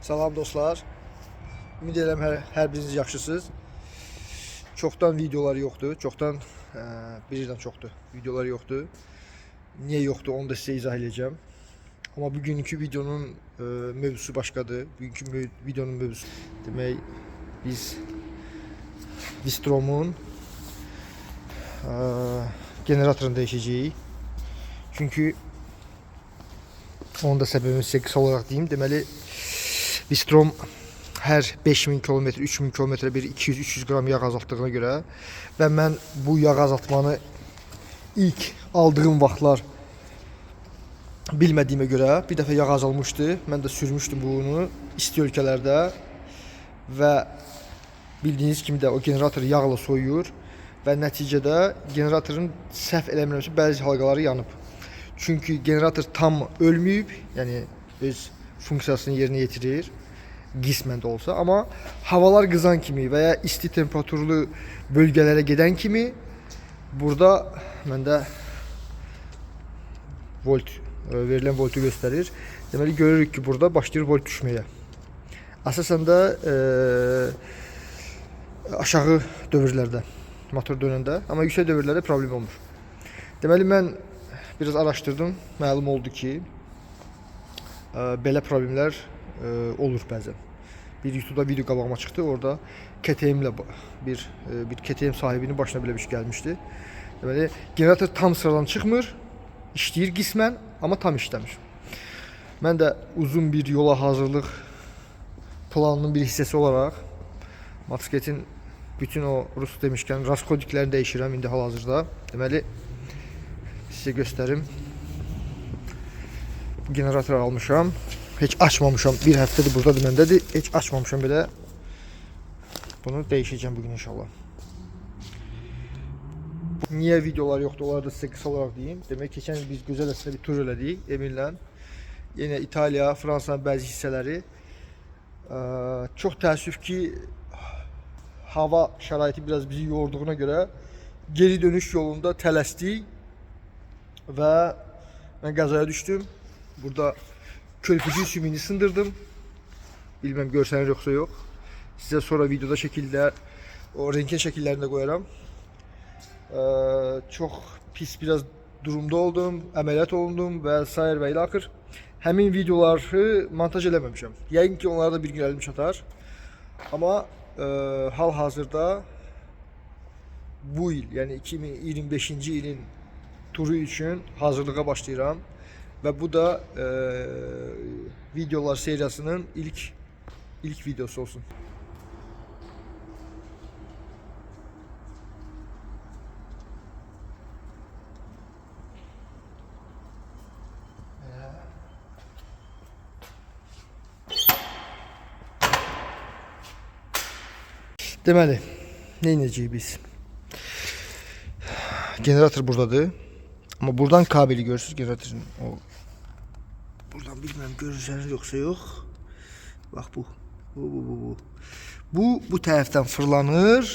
Salam dostlar. Ümid edirəm hər biriniz yaxşısınız. Çoxdan videolar yoxdur. Çoxdan birdən çoxdur. Videolar yoxdur. Niyə yoxdur onu da sizə izah edəcəm. Amma bugünkü videonun mövzusu başqadır. Bugünkü videonun mövzusu demək biz Vistrom'un generatorunu dəyişəcəyik. Çünki onun da səbəbini sizə qısa olaraq deyim. Deməli Vistrom hər 5000 km, 3000 km bir 200-300 qram yağ azaltdığına görə və mən bu yağ azaltmanı ilk aldığım vaxtlar bilmədiyimə görə bir dəfə yağ azalmışdı. Mən də sürmüşdüm bunu isti ölkələrdə və bildiyiniz kimi də o generator yağla soyuyur və nəticədə generatorun səhv eləmirəmsə bəzi halqaları yanıb. Çünki generator tam ölməyib, yəni öz funksiyasını yerinə yetirir, qismən də olsa, amma havalar qızan kimi və ya isti temperaturlu bölgələrə gedən kimi burada məndə volt verilən voltu göstərir. Deməli görürük ki, burada başlayır volt düşməyə. Əsasən də aşağı dövrlərdə motor dönəndə, amma yüksək dövrlərdə problem olmur. Deməli mən biraz araşdırdım, məlum oldu ki, belə problemlər olur bəzən. Bir YouTube'da video qabağıma çıxdı, orada KTM ilə bir KTM sahibinin başına belə bir şey gəlmişdi. Deməli generator tam sıradan çıxmır, işləyir qismən, amma tam işləmir. Mən də uzun bir yola hazırlıq planının bir hissəsi olaraq motosikletin bütün o rus demişkən raskodiklərini dəyişirəm indi hal-hazırda. Deməli sizə göstərim. Generator almışam. Heç açmamışam. Bir həftədir buradadır məndədir. Heç açmamışam belə. Bunu dəyişəcəm bugün inşallah. Niyə videolar yoxdur? Onları da sizə qısa olaraq deyim. Demək keçən il biz gözəl əslində bir tur elədik Eminlə. Yenə İtaliya, Fransanın bəzi hissələri. Çox təəssüf ki, hava şəraiti biraz bizi yorduğuna görə geri dönüş yolunda tələsdik və mən qəzaya düşdüm. Burada körpücü sümüyünü sındırdım. Bilmem görsəniz yoxsa yox. Sizə sonra videoda şəkillər, o rentgen şəkillərində qoyaram. Çox pis biraz durumda oldum, əməliyyat olundum və sair və ilə axır. Həmin videoları montaj eləməmişəm. Yəqin ki, onlara da bir gün əlim çatar. Amma hal-hazırda bu il, yəni 2025-ci ilin turu üçün hazırlığa başlayıram. Və bu da videolar seriyasının ilk videosu olsun. Deməli, nə edəcəyik biz? Generator buradadır. Amma buradan kabeli görürsünüz generatorun o. Buradan bilmem görürseniz yoxsa yox. Bax bu. Bu tərəfdən fırlanır.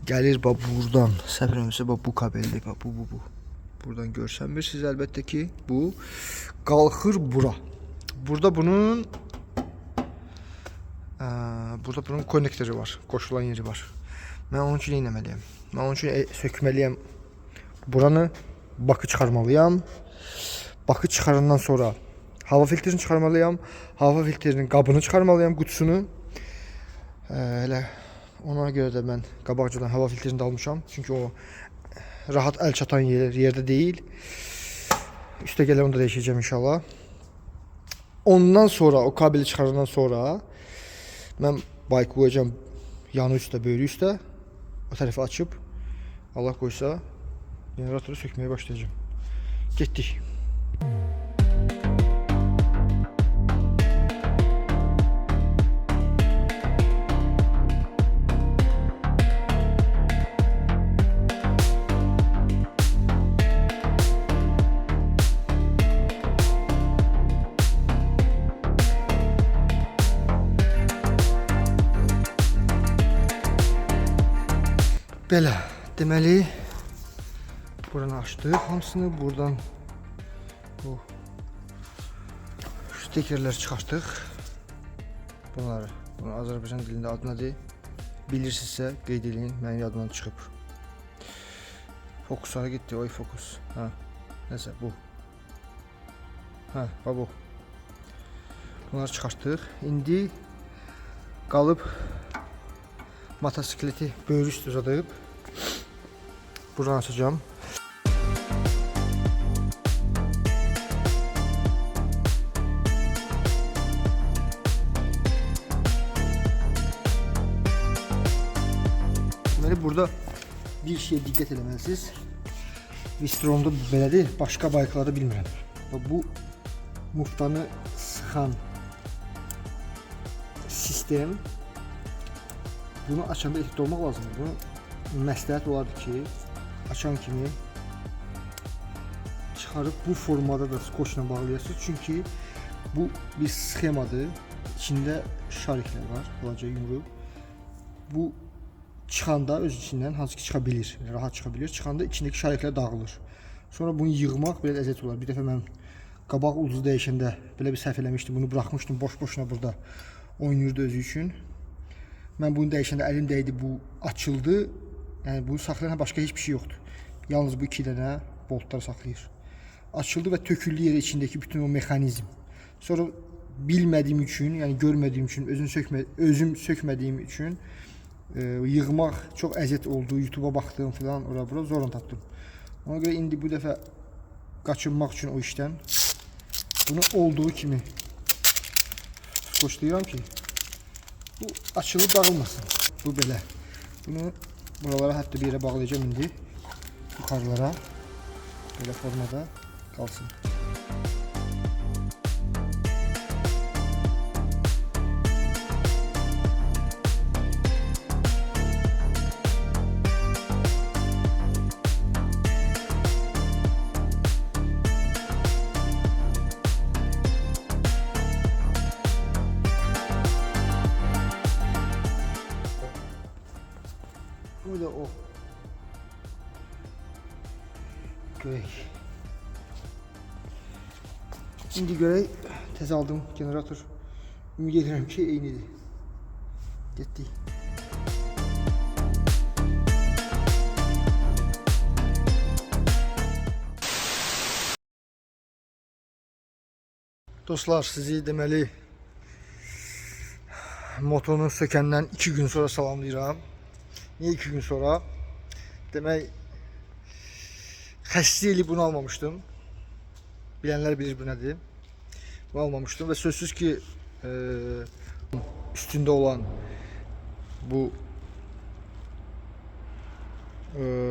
Gəlir bax buradan. Səhv eləmirəmsə bax bu kabeldir. Bax bu. Buradan görsənmirsiniz əlbəttə ki, bu qalxır bura. Burada bunun konnektoru var, qoşulan yeri var. Mən onun üçün nə etməliyəm? Mən onun üçün sökməliyəm buranı, bakı çıxarmalıyam. Bakı çıxarandan sonra hava filtrini çıxarmalıyam. Hava filtrinin qabını çıxarmalıyam, qutusunu. Elə ona görə də mən qabaqcadan hava filtrini də almışam. Çünki o rahat əl çatan yerdə deyil. Üstə gələn onu da dəyişəcəm inşallah. Ondan sonra, o kabeli çıxarandan sonra mən bayk qoyacam yanı üstə, böyrü üstə. O tərəfi açıb, Allah qoysa, generatoru sökməyə başlayacağım. Getdik. Belə, deməli buranı açdıq hamısını, buradan bu Stekerləri çıxartdıq. Bunları. Bunu Azərbaycan dilində adı nədir? Bilirsinizsə qeyd edin. Mənim yadımdan çıxıb. Fokuslara getdi. Oy fokus. Ha. Nəsə bu. Ha, bu. Bunları çıxartdıq. İndi qalıb motosikleti böyrü üstü uzadıb buradan açacağım. Deməli burada bir şeye diqqət eləməlisiniz. Vistromda belədir, başqa bayqlarda bilmirəm. Bu muftanı sıxan sistem. Bunu açanda etkili olmaq lazımdır. Bunu məsləhət olardı ki, açan kimi çıxarıb bu formada da skoçla bağlayasınız. Çünki bu bir sxemadır. İçində şariklər var, balaca yumru. Bu çıxanda öz içindən hansı ki çıxa bilir, rahat çıxa bilir. Çıxanda içindəki şariklər dağılır. Sonra bunu yığmaq belə əziyyət olar. Bir dəfə mən qabaq ulduzu dəyişəndə belə bir səhv eləmişdim. Bunu buraxmışdım boş-boşuna burada oynayırdı özü üçün. Mən bunu dəyişəndə əlim dəydi, bu açıldı. Yəni bunu saxlayan başqa heç bir şey yoxdur. Yalnız bu iki dənə boltlar saxlayır. Açıldı və töküldü yerə içindəki bütün o mexanizm. Sonra bilmədiyim üçün, yəni görmədiyim üçün, özüm sökmədiyim üçün yığmaq çox əziyyət oldu. YouTube'a baxdım filan, ora bura zorla tapdım. Ona görə indi bu dəfə qaçınmaq üçün o işdən bunu olduğu kimi skoçlayıram ki bu açılıb dağılmasın. Bu belə. Bunu buralara hətta bir yerə bağlayacağım indi. Yuxarılara. Belə formada qalsın. Bu da o. Görək. İndi görək. Təzə aldığım generator. Ümid edirəm ki, eynidir. Getdik. Dostlar, sizi deməli motorunu sökəndən 2 gün sonra salamlayıram. Niye 2 gün sonra? Demək xəstəli bunu almamışdım. Bilenler bilir bu nədir. Bunu almamışdım və sözsüz ki üstündə olan bu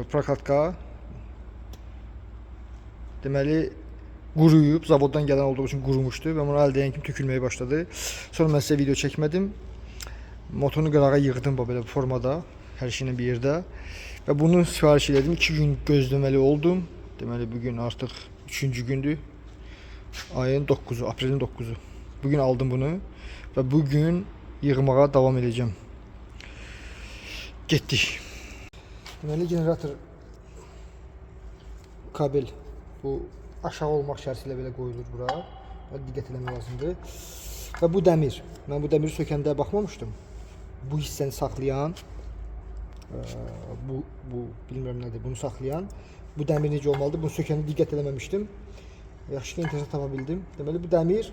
prakatka deməli quruyub, zavoddan gələn olduğu üçün qurumuşdu və bunu əldə edən kimi tökülməyə başladı. Sonra mən sizə video çəkmədim. Motorunu qırağa yığdım belə bu formada. Hər şeylə bir yerdə və bunu sifariş elədim. 2 gün gözləməli oldum. Deməli bugün artıq 3-cü gündür. Ayın 9-u, aprelin 9-u. Bugün aldım bunu və bugün yığmağa davam edəcəm. Getdik. Deməli generator kabel bu aşağı olmaq şərti ilə belə qoyulur bura. Diqqət etmək lazımdır. Və bu dəmir. Mən bu dəmiri sökəndə baxmamışdım. Bu hissəni saxlayan bu bilmirəm nədir, bunu saxlayan bu dəmir necə olmalıdır, bunu sökəndə diqqət eləməmişdim. Yaxşı ki internet tapa bildim. Deməli bu dəmir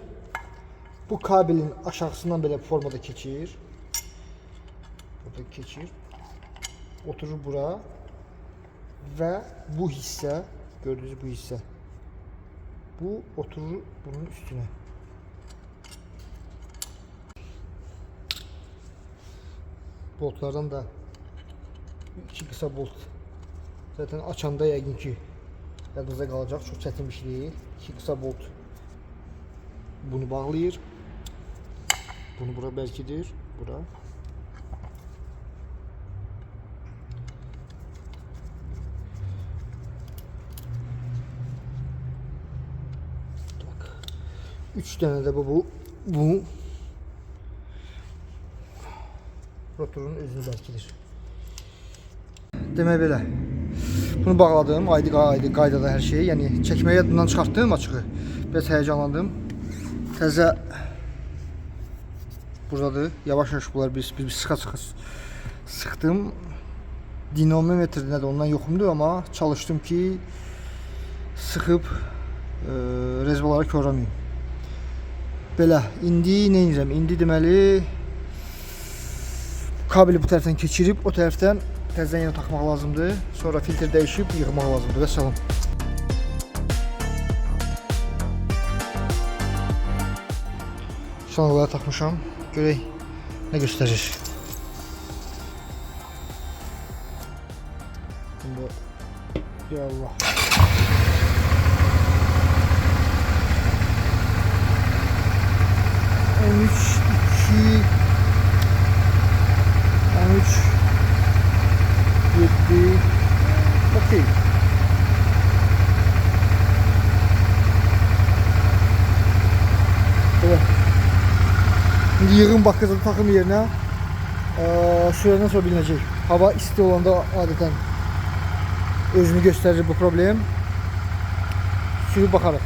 bu kabelin aşağısından belə formada keçir. Burada keçir. Oturur bura və bu hissə, gördüyünüz bu hissə bu oturur bunun üstünə. Boltlardan da 2 qısa bolt. Zaten açanda yəqin ki yadınıza qalacaq, çox çətin bir şey deyil. 2 qısa bolt bunu bağlayır. Bunu bura bərkidir, bura. Tak. 3 dənə də bu rotorun özünü bərkidir. Demək belə. Bunu bağladım, aydın qaydada hər şey. Yəni çəkməyi yadımdan çıxartdım açığı. Biraz həyəcanlandım. Təzə buradadır. Yavaş-yavaş bunlar bir sıxa-sıxa sıxdım. Dinamometr nədir ondan yoxumdur, amma çalışdım ki sıxıb rezvaları körləməyim. Belə, indi nə edirəm? İndi deməli kabeli bu tərəfdən keçirib o tərəfdən təzədən yenə taxmaq lazımdır. Sonra filtr dəyişib yığmaq lazımdır. Və salam. Şanlıqları taxmışam. Görək nə göstərir. Şimdi ya Allah. On 13 7 okey. Evet. Şimdi yığın bakırızı takım yerine süreden sonra bilinecek. Hava isti olanda adeten özünü gösterir bu problem. Sürüp bakarız.